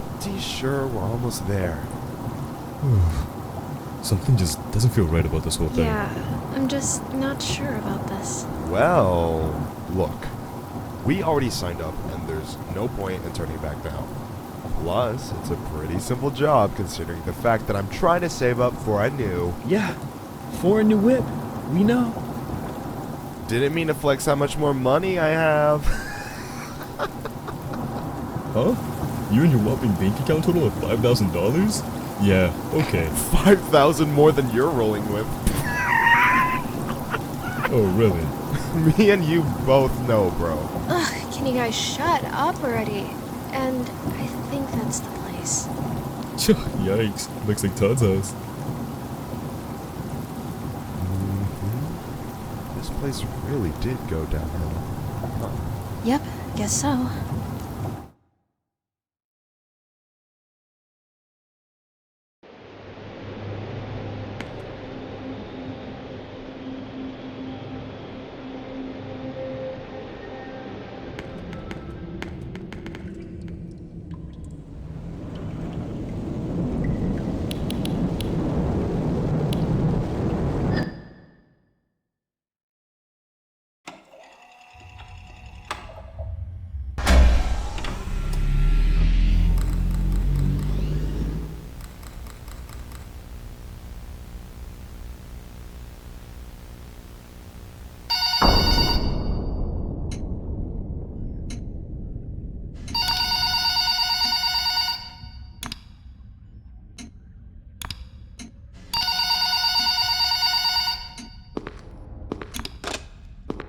pretty sure we're almost there. Something just doesn't feel right about this whole thing. Yeah, I'm just not sure about this. Well, look. We already signed up, and there's no point in turning back now. Plus, it's a pretty simple job considering the fact that I'm trying to save up for a new... Yeah, for a new whip. We know. Didn't mean to flex how much more money I have. Huh? You and your whopping bank account total of $5,000? Yeah, okay. 5,000 more than you're rolling with. Oh, really? Me and you both know, bro. Ugh, can you guys shut up already? And I think that's the place. Yikes. Looks like Todd's house. This place really did go downhill. Huh. Yep, guess so.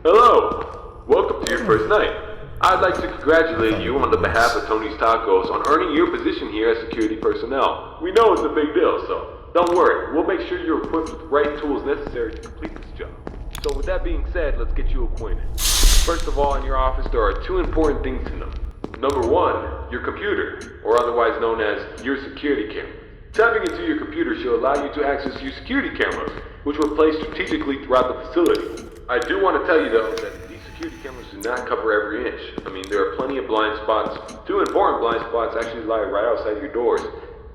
Hello! Welcome to your first night. I'd like to congratulate you on the behalf of Tony's Tacos on earning your position here as security personnel. We know it's a big deal, so don't worry. We'll make sure you're equipped with the right tools necessary to complete this job. So with that being said, let's get you acquainted. First of all, in your office, there are two important things to know. Number one, your computer, or otherwise known as your security camera. Tapping into your computer should allow you to access your security cameras, which were placed strategically throughout the facility. I do want to tell you though that these security cameras do not cover every inch. I mean, there are plenty of blind spots. Two important blind spots actually lie right outside your doors.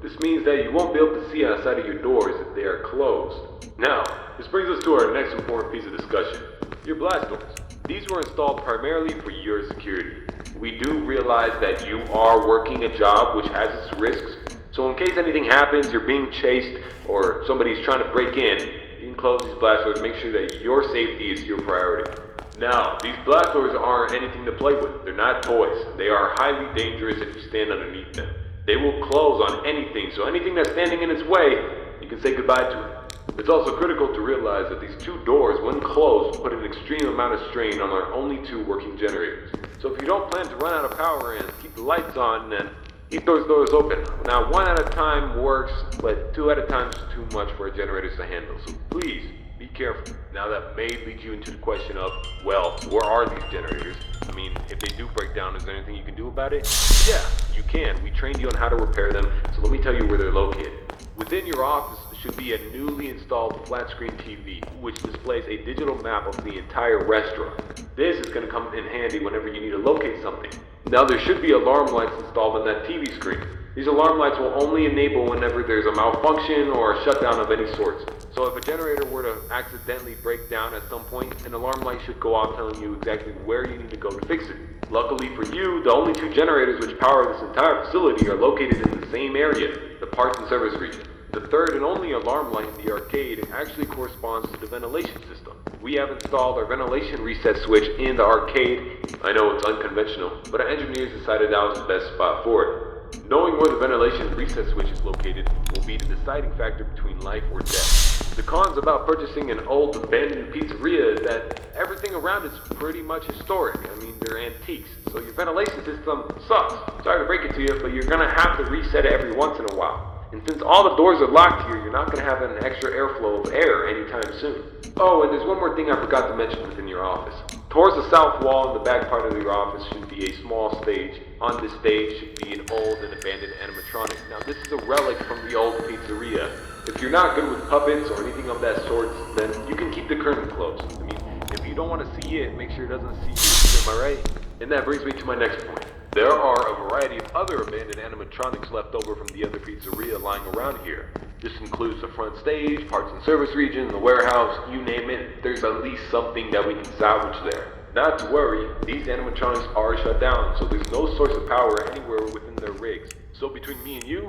This means that you won't be able to see outside of your doors if they are closed. Now, this brings us to our next important piece of discussion. Your blast doors. These were installed primarily for your security. We do realize that you are working a job which has its risks. So in case anything happens, you're being chased, or somebody's trying to break in, you can close these blast doors to make sure that your safety is your priority. Now, these blast doors aren't anything to play with. They're not toys. They are highly dangerous if you stand underneath them. They will close on anything, so anything that's standing in its way, you can say goodbye to it. It's also critical to realize that these two doors, when closed, put an extreme amount of strain on our only two working generators. So if you don't plan to run out of power and keep the lights on, then keep those doors open. Now, one at a time works, but two at a time is too much for our generators to handle. So please, be careful. Now that may lead you into the question of, well, where are these generators? I mean, if they do break down, is there anything you can do about it? Yeah, you can. We trained you on how to repair them, so let me tell you where they're located. Within your office should be a newly installed flat screen TV, which displays a digital map of the entire restaurant. This is going to come in handy whenever you need to locate something. Now there should be alarm lights installed on that TV screen. These alarm lights will only enable whenever there's a malfunction or a shutdown of any sort. So if a generator were to accidentally break down at some point, an alarm light should go off telling you exactly where you need to go to fix it. Luckily for you, the only two generators which power this entire facility are located in the same area, the parts and service region. The third and only alarm light in the arcade actually corresponds to the ventilation system. We have installed our ventilation reset switch in the arcade. I know it's unconventional, but our engineers decided that was the best spot for it. Knowing where the ventilation reset switch is located will be the deciding factor between life or death. The cons about purchasing an old abandoned pizzeria is that everything around it's pretty much historic. I mean, they're antiques, so your ventilation system sucks. Sorry to break it to you, but you're gonna have to reset it every once in a while. And since all the doors are locked here, you're not going to have an extra airflow of air anytime soon. Oh, and there's one more thing I forgot to mention within your office. Towards the south wall in the back part of your office should be a small stage. On this stage should be an old and abandoned animatronic. Now this is a relic from the old pizzeria. If you're not good with puppets or anything of that sort, then you can keep the curtain closed. I mean, if you don't want to see it, make sure it doesn't see you. Am I right? And that brings me to my next point. There are a variety of other abandoned animatronics left over from the other pizzeria lying around here. This includes the front stage, parts and service region, the warehouse, you name it. There's at least something that we can salvage there. Not to worry, these animatronics are shut down, so there's no source of power anywhere within their rigs. So between me and you,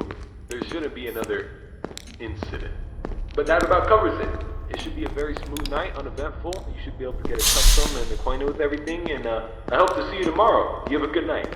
there shouldn't be another incident. But that about covers it. It should be a very smooth night, uneventful. You should be able to get accustomed and acquainted with everything, and I hope to see you tomorrow. You have a good night.